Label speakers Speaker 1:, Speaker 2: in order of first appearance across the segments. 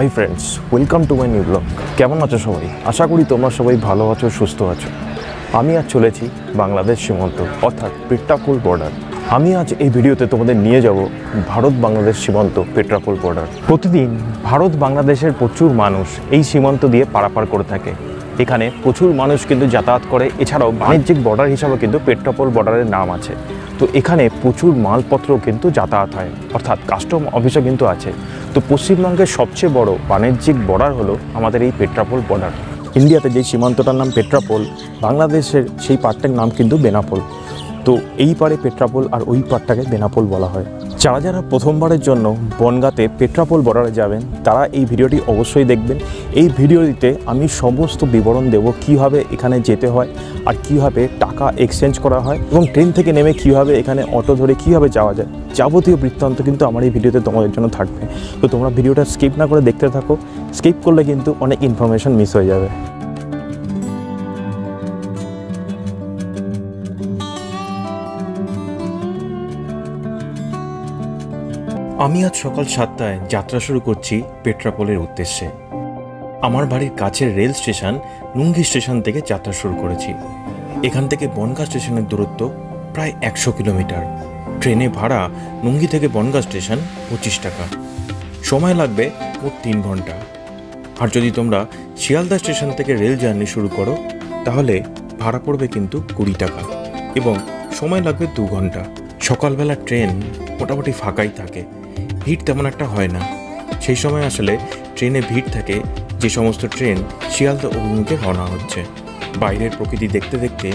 Speaker 1: Hi friends, welcome to my new blog. কেমন আছো সবাই? আশা করি তোমরা সবাই ভালো আছো, সুস্থ আছো। আমি আজ চলেছি বাংলাদেশ সীমান্ত অর্থাৎ পেট্রাপোল বর্ডার। আমি আজ এই ভিডিওতে তোমাদের নিয়ে যাব ভারত বাংলাদেশ সীমান্ত পেট্রাপোল বর্ডার। প্রতিদিন ভারত বাংলাদেশের প্রচুর মানুষ এই সীমান্ত দিয়ে পারাপার করে থাকে। এখানে প্রচুর মানুষ কিন্তু যাতায়াত করে। এছাড়াও বাণিজ্যিক বর্ডার হিসাবে কিন্তু পেট্রাপোল বর্ডারের নাম আছে। তো এখানে প্রচুর মালপত্র কিন্তু যাতায়াত হয়, অর্থাৎ কাস্টম অফিসও কিন্তু আছে। তো পশ্চিমবঙ্গের সবচেয়ে বড় বাণিজ্যিক বর্ডার হলো আমাদের এই পেট্রাপোল বর্ডার। ইন্ডিয়াতে যে সীমান্তটার নাম পেট্রাপোল, বাংলাদেশের সেই পার্টটার নাম কিন্তু বেনাপোল। তো এই পারে পেট্রাপোল আর ওই পার্টটাকে বেনাপোল বলা হয়। যারা প্রথমবারের জন্য বনগাঁতে পেট্রাপোল বর্ডারে যাবেন তারা এই ভিডিওটি অবশ্যই দেখবেন। এই ভিডিওটিতে আমি সমস্ত বিবরণ দেব, কীভাবে এখানে যেতে হয় আর কীভাবে টাকা এক্সচেঞ্জ করা হয় এবং ট্রেন থেকে নেমে কীভাবে এখানে অটো ধরে কীভাবে যাওয়া যায়। যাবতীয় বৃত্তান্ত কিন্তু আমার এই ভিডিওতে তোমাদের জন্য থাকবে। তো তোমরা ভিডিওটা স্কিপ না করে দেখতে থাকো। স্কিপ করলে কিন্তু অনেক ইনফরমেশন মিস হয়ে যাবে। আমি আজ সকাল 7টায় যাত্রা শুরু করছি পেট্রাপোলের উদ্দেশ্যে। আমার বাড়ির কাছের রেল স্টেশন নুঙ্গি স্টেশন থেকে যাত্রা শুরু করেছি। এখান থেকে বনগাঁ স্টেশনের দূরত্ব প্রায় 100 কিলোমিটার। ট্রেনে ভাড়া নুঙ্গি থেকে বনগাঁ স্টেশন 25 টাকা। সময় লাগবে মোট 3 ঘন্টা। আর যদি তোমরা শিয়ালদা স্টেশন থেকে রেল জার্নি শুরু করো তাহলে ভাড়া পড়বে কিন্তু 20 টাকা এবং সময় লাগবে 2 ঘন্টা। সকালবেলা ট্রেন মোটামুটি ফাঁকাই থাকে, ভিড় তেমন একটা হয় না। সেই সময় আসলে ট্রেনে ভিড় থাকে যে সমস্ত ট্রেন শিয়ালদা অভিমুখে রওনা হচ্ছে। বাইরের প্রকৃতি দেখতে দেখতে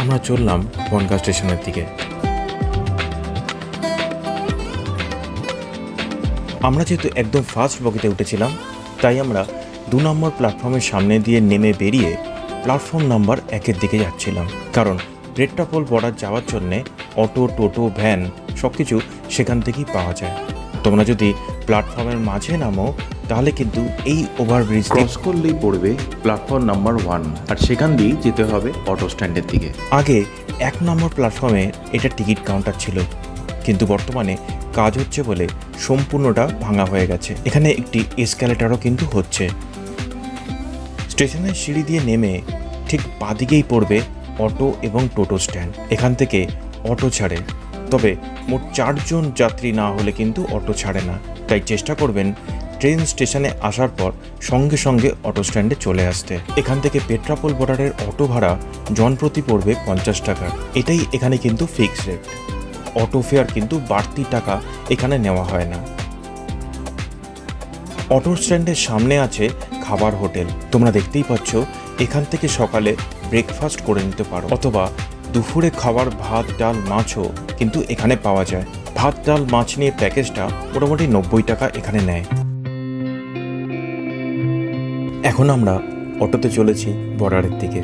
Speaker 1: আমরা চললাম বনগাঁ স্টেশনের দিকে। আমরা যেহেতু একদম ফার্স্ট বগিতে উঠেছিলাম তাই আমরা 2 নম্বর প্ল্যাটফর্মের সামনে দিয়ে নেমে বেরিয়ে প্ল্যাটফর্ম নাম্বার 1-এর দিকে যাচ্ছিলাম। কারণ পেট্রাপোল বর্ডার যাওয়ার জন্যে অটো, টোটো, ভ্যান সব কিছু সেখান থেকেই পাওয়া যায়। তোমরা যদি প্ল্যাটফর্মের মাঝে নামো তাহলে কিন্তু এই ওভারব্রিজ ক্রস করলেই পড়বে প্ল্যাটফর্ম নাম্বার 1, আর সেখান দিয়েই যেতে হবে অটো স্ট্যান্ডের দিকে। আগে 1 নম্বর প্ল্যাটফর্মে এটা টিকিট কাউন্টার ছিল, কিন্তু বর্তমানে কাজ হচ্ছে বলে সম্পূর্ণটা ভাঙা হয়ে গেছে। এখানে একটি এসক্যালেটারও কিন্তু হচ্ছে। স্টেশনের সিঁড়ি দিয়ে নেমে ঠিক বাদিকেই পড়বে অটো এবং টোটো স্ট্যান্ড। এখান থেকে অটো ছাড়ে, তবে মোট 4 জন যাত্রী না হলে কিন্তু অটো ছাড়ে না। তাই চেষ্টা করবেন ট্রেন স্টেশনে আসার পর সঙ্গে সঙ্গে অটো স্ট্যান্ডে চলে আসতে। এখান থেকে পেট্রাপোল বর্ডারের অটো ভাড়া জনপ্রতি পড়বে 50 টাকা। এটাই এখানে কিন্তু ফিক্স রেট। অটো ফেয়ার কিন্তু বাড়তি টাকা এখানে নেওয়া হয় না। অটো স্ট্যান্ডের সামনে আছে খাবার হোটেল। তোমরা দেখতেই পাচ্ছ এখান থেকে সকালে ব্রেকফাস্ট করে নিতে পারো, অথবা দুপুরে খাবার ভাত, ডাল, মাছও কিন্তু এখানে পাওয়া যায়। ভাত, ডাল, মাছ নিয়ে প্যাকেজটা মোটামুটি 90 টাকা এখানে নেয়। এখন আমরা অটোতে চলেছি বর্ডারের দিকে।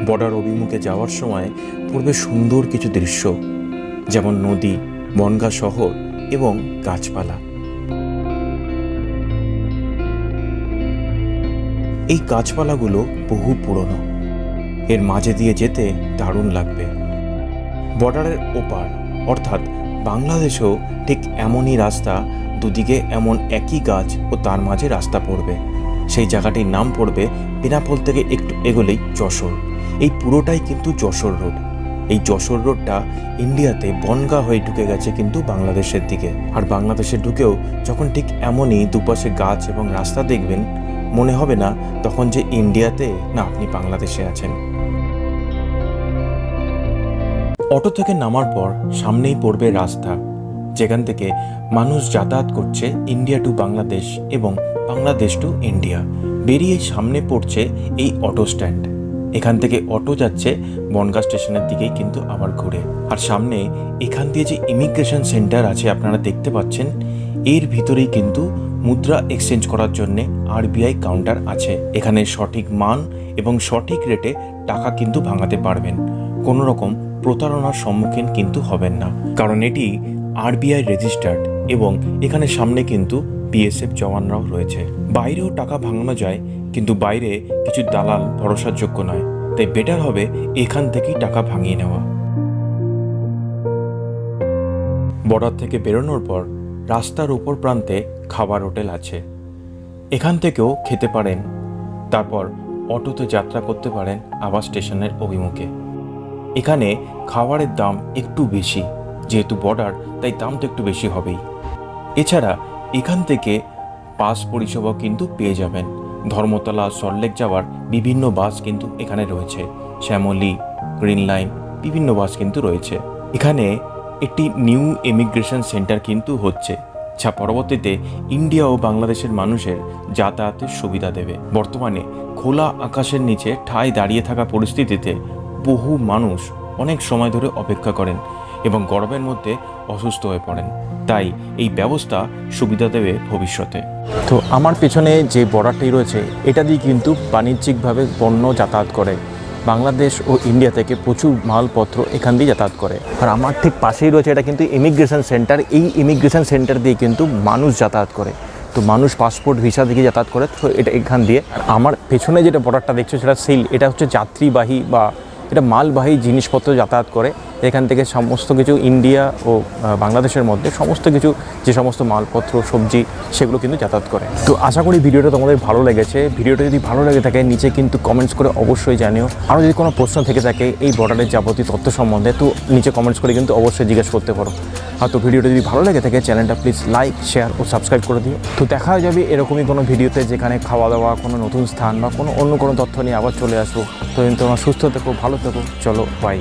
Speaker 1: বর্ডার অভিমুখে যাওয়ার সময় পূর্বে সুন্দর কিছু দৃশ্য, যেমন নদী, বনগাঁ শহর এবং গাছপালা। এই গাছপালাগুলো বহু পুরনো। এর মাঝে দিয়ে যেতে দারুণ লাগবে। বর্ডারের ওপার অর্থাৎ বাংলাদেশেও ঠিক এমনই রাস্তা, দুদিকে এমন একই গাছ ও তার মাঝে রাস্তা পড়বে। সেই জায়গাটির নাম পড়বে বেনাপোল থেকে একটু এগোলেই যশোর। এই পুরোটাই কিন্তু যশোর রোড। এই যশোর রোডটা ইন্ডিয়াতে বনগাঁ হয়ে ঢুকে গেছে কিন্তু বাংলাদেশের দিকে। আর বাংলাদেশে ঢুকেও যখন ঠিক এমনই দুপাশে গাছ এবং রাস্তা দেখবেন, মনে হবে না তখন যে ইন্ডিয়াতে না আপনি বাংলাদেশে আছেন। অটো থেকে নামার পর সামনেই পড়বে রাস্তা, যেখান থেকে মানুষ যাতায়াত করছে ইন্ডিয়া টু বাংলাদেশ এবং বাংলাদেশ টু ইন্ডিয়া। বেরিয়ে সামনে পড়ছে এই অটো স্ট্যান্ড। এখান থেকে অটো যাচ্ছে বনগাঁ স্টেশনের দিকেই কিন্তু আবার ঘুরে। আর সামনে এখান দিয়ে যে ইমিগ্রেশন সেন্টার আছে আপনারা দেখতে পাচ্ছেন, এর ভিতরেই কিন্তু মুদ্রা এক্সচেঞ্জ করার জন্য আরবিআই কাউন্টার আছে। এখানে সঠিক মান এবং সঠিক রেটে টাকা কিন্তু ভাঙাতে পারবেন। কোনো রকম প্রতারণার সম্মুখীন কিন্তু হবেন না, কারণ এটি আরবিআই রেজিস্টার্ড এবং এখানে সামনে কিন্তু বিএসএফ জওয়ানরাও রয়েছে। বাইরেও টাকা ভাঙানো যায়, কিন্তু বাইরে কিছু দালাল ভরসার যোগ্য নয়। তাই বেটার হবে এখান থেকেই টাকা ভাঙিয়ে নেওয়া। বর্ডার থেকে বেরোনোর পর রাস্তার উপর প্রান্তে খাবার হোটেল আছে, এখান থেকেও খেতে পারেন। তারপর অটোতে যাত্রা করতে পারেন আবার স্টেশনের অভিমুখে। এখানে খাবারের দাম একটু বেশি, যেহেতু বর্ডার তাই দাম তো একটু বেশি হবেই। এছাড়া এখান থেকে বাস পরিষেবাও কিন্তু পেয়ে যাবেন। ধর্মতলা সল্টলেক যাওয়ার বিভিন্ন বাস কিন্তু এখানে রয়েছে, শ্যামলী, গ্রিন লাইন, বিভিন্ন বাস কিন্তু রয়েছে। এখানে একটি নিউ ইমিগ্রেশন সেন্টার কিন্তু হচ্ছে, যা পরবর্তীতে ইন্ডিয়া ও বাংলাদেশের মানুষের যাতায়াতের সুবিধা দেবে। বর্তমানে খোলা আকাশের নিচে ঠায় দাঁড়িয়ে থাকা পরিস্থিতিতে বহু মানুষ অনেক সময় ধরে অপেক্ষা করেন এবং গরমের মধ্যে অসুস্থ হয়ে পড়েন, তাই এই ব্যবস্থা সুবিধা দেবে ভবিষ্যতে। তো আমার পেছনে যে বর্ডারটি রয়েছে, এটা দিয়ে কিন্তু বাণিজ্যিকভাবে পণ্য যাতায়াত করে। বাংলাদেশ ও ইন্ডিয়া থেকে প্রচুর মালপত্র এখান দিয়ে যাতায়াত করে। আর আমার ঠিক পাশেই রয়েছে এটা কিন্তু ইমিগ্রেশন সেন্টার। এই ইমিগ্রেশন সেন্টার দিয়ে কিন্তু মানুষ যাতায়াত করে, তো মানুষ পাসপোর্ট ভিসা দিকে যাতায়াত করে, তো এটা এখান দিয়ে। আর আমার পেছনে যেটা বর্ডারটা দেখছো সেটা সিল, এটা হচ্ছে যাত্রীবাহী বা এটা মালবাহী জিনিসপত্র যাতায়াত করে। এখান থেকে সমস্ত কিছু ইন্ডিয়া ও বাংলাদেশের মধ্যে সমস্ত কিছু যে সমস্ত মালপত্র, সবজি, সেগুলো কিন্তু যাতায়াত করে। তো আশা করি ভিডিওটা তোমাদের ভালো লেগেছে। ভিডিওটা যদি ভালো লেগে থাকে নিচে কিন্তু কমেন্টস করে অবশ্যই জানিও। আরও যদি কোনো প্রশ্ন থেকে থাকে এই বর্ডারের যাবতীয় তথ্য সম্বন্ধে, তো নিচে কমেন্টস করে কিন্তু অবশ্যই জিজ্ঞেস করতে পারো। আর তো ভিডিওটা যদি ভালো লেগে থাকে চ্যানেলটা প্লিজ লাইক, শেয়ার ও সাবস্ক্রাইব করে দিও। তো দেখা হয়ে যাবে এরকমই কোনো ভিডিওতে, যেখানে খাওয়া দাওয়া, কোনো নতুন স্থান বা অন্য কোনো তথ্য নিয়ে আবার চলে আসবো। তো তোমরা সুস্থ থেকো, ভালো থেকো, চলো বাই।